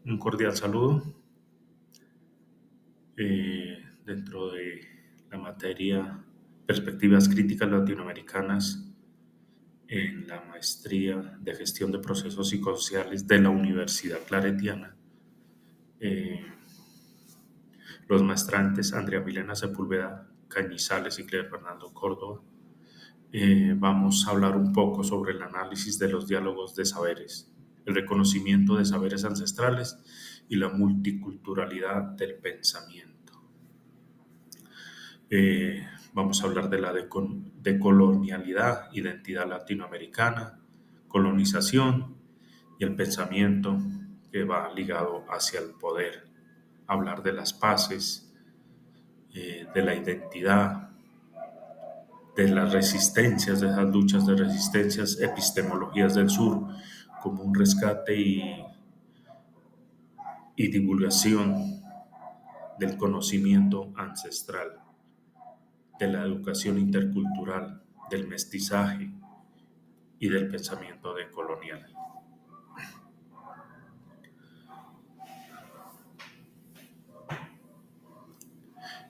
Un cordial saludo. Dentro de la materia Perspectivas Críticas Latinoamericanas en la maestría de Gestión de Procesos Psicosociales de la Universidad Claretiana, eh, los maestrantes Andrea Milena Sepúlveda Cañizales y Claire Fernando Córdoba, vamos a hablar un poco sobre el análisis de los diálogos de saberes, el reconocimiento de saberes ancestrales y la multiculturalidad del pensamiento. Vamos a hablar de la decolonialidad, identidad latinoamericana, colonización y el pensamiento que va ligado hacia el poder. Hablar de las paces, de la identidad, de las resistencias, de esas luchas de resistencias, epistemologías del sur, como un rescate y divulgación del conocimiento ancestral, de la educación intercultural, del mestizaje y del pensamiento decolonial.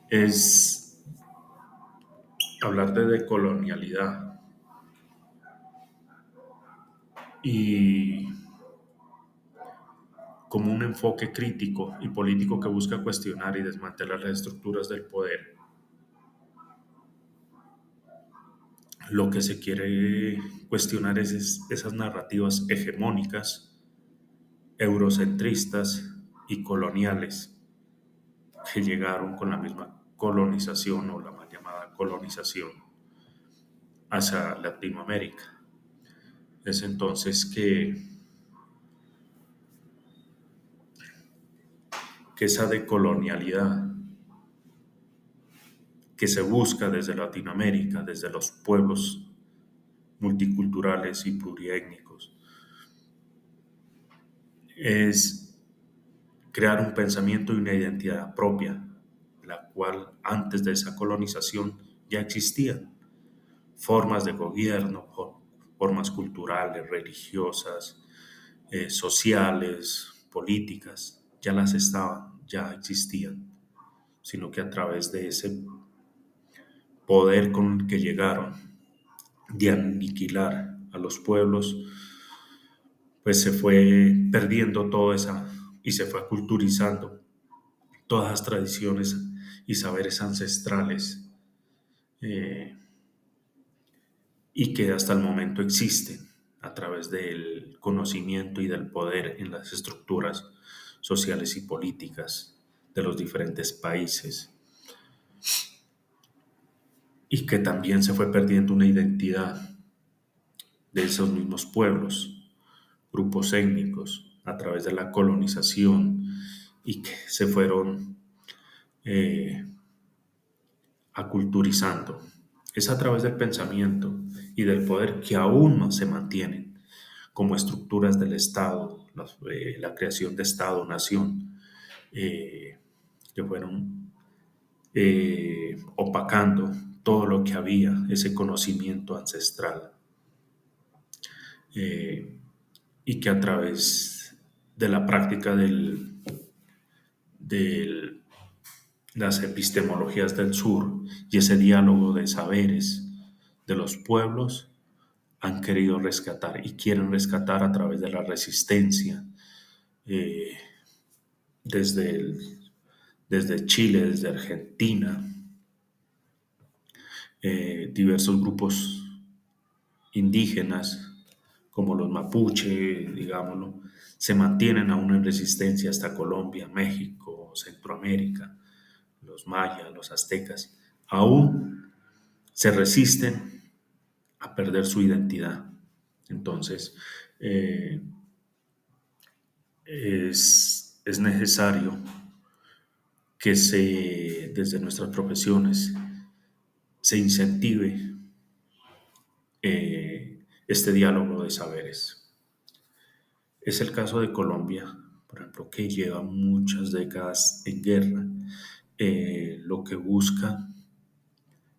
Es hablar de decolonialidad y como un enfoque crítico y político que busca cuestionar y desmantelar las estructuras del poder. Lo que se quiere cuestionar es esas narrativas hegemónicas, eurocentristas y coloniales que llegaron con la misma colonización o la mal llamada colonización hacia Latinoamérica. Es entonces que esa decolonialidad que se busca desde Latinoamérica, desde los pueblos multiculturales y pluriétnicos, es crear un pensamiento y una identidad propia, la cual antes de esa colonización ya existían. Formas de gobierno, formas culturales, religiosas, sociales, políticas, ya las estaban, ya existían, sino que a través de ese poder con el que llegaron de aniquilar a los pueblos, pues se fue perdiendo todo esa y se fue culturizando todas las tradiciones y saberes ancestrales eh, y que hasta el momento existen a través del conocimiento y del poder en las estructuras sociales y políticas de los diferentes países, y que también se fue perdiendo una identidad de esos mismos pueblos, grupos étnicos, a través de la colonización, y que se fueron eh, aculturizando. Es a través del pensamiento y del poder que aún no se mantienen como estructuras del Estado, la creación de Estado-nación, que fueron opacando todo lo que había, ese conocimiento ancestral, eh, y que a través de la práctica del las epistemologías del sur y ese diálogo de saberes de los pueblos han querido rescatar y quieren rescatar a través de la resistencia, eh, desde, desde Chile, desde Argentina, diversos grupos indígenas como los mapuche, digámoslo, se mantienen aún en resistencia hasta Colombia, México, Centroamérica, los mayas, los aztecas, aún se resisten a perder su identidad. Entonces, es necesario que desde nuestras profesiones se incentive este diálogo de saberes. Es el caso de Colombia, por ejemplo, que lleva muchas décadas en guerra. Lo que busca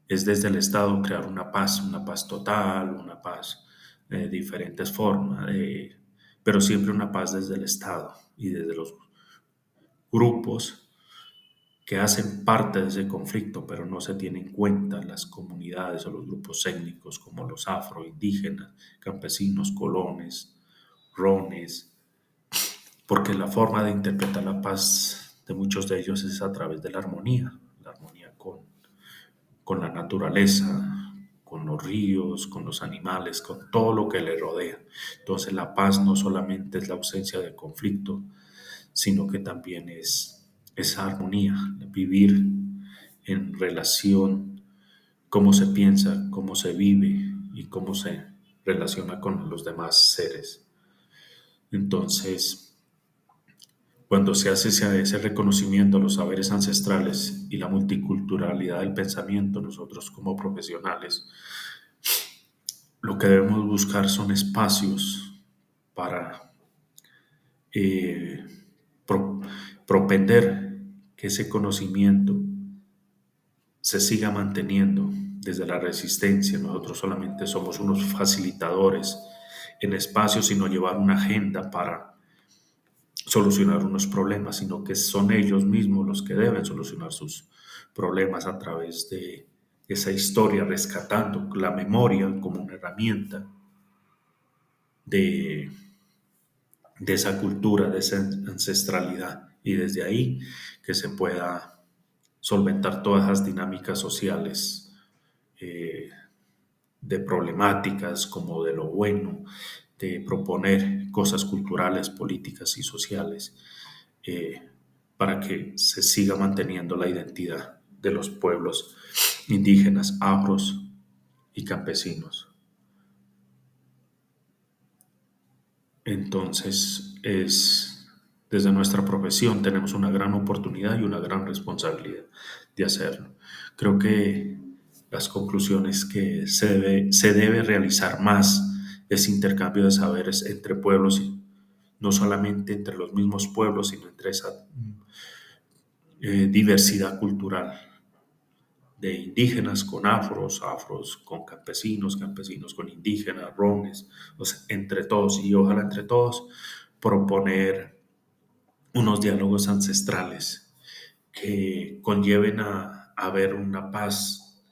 es desde el Estado crear una paz total, una paz de diferentes formas, pero siempre una paz desde el Estado y desde los grupos que hacen parte de ese conflicto, pero no se tienen en cuenta las comunidades o los grupos étnicos como los afroindígenas, campesinos, colones, rones, porque la forma de interpretar la paz de muchos de ellos es a través de la armonía con la naturaleza, con los ríos, con los animales, con todo lo que le rodea. Entonces la paz no solamente es la ausencia de conflicto, sino que también es esa armonía, vivir en relación, cómo se piensa, cómo se vive y cómo se relaciona con los demás seres. Entonces, cuando se hace ese reconocimiento a los saberes ancestrales y la multiculturalidad del pensamiento, nosotros como profesionales, lo que debemos buscar son espacios para eh, pro- propender que ese conocimiento se siga manteniendo desde la resistencia. Nosotros solamente somos unos facilitadores en espacios, sino llevar una agenda para solucionar unos problemas, sino que son ellos mismos los que deben solucionar sus problemas a través de esa historia, rescatando la memoria como una herramienta de, de esa cultura, de esa ancestralidad, y desde ahí que se pueda solventar todas las dinámicas sociales, eh, de problemáticas como de lo bueno, de proponer cosas culturales, políticas y sociales, eh, para que se siga manteniendo la identidad de los pueblos indígenas, afros y campesinos. Entonces, desde nuestra profesión tenemos una gran oportunidad y una gran responsabilidad de hacerlo. Creo que las conclusiones que se debe realizar más ese intercambio de saberes entre pueblos, y no solamente entre los mismos pueblos, sino entre esa diversidad cultural de indígenas con afros, afros con campesinos, campesinos con indígenas, rones, o sea, entre todos, y ojalá entre todos proponer unos diálogos ancestrales que conlleven a ver una paz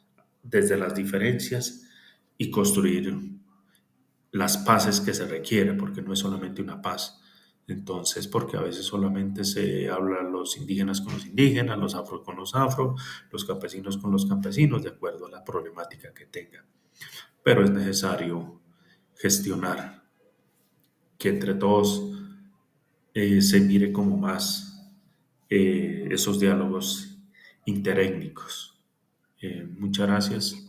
desde las diferencias y construir las paces que se requieren, porque no es solamente una paz. Entonces, porque a veces solamente se habla los indígenas con los indígenas, los afro con los afro, los campesinos con los campesinos, de acuerdo a la problemática que tengan. Pero es necesario gestionar, que entre todos se mire como más esos diálogos interétnicos. Muchas gracias.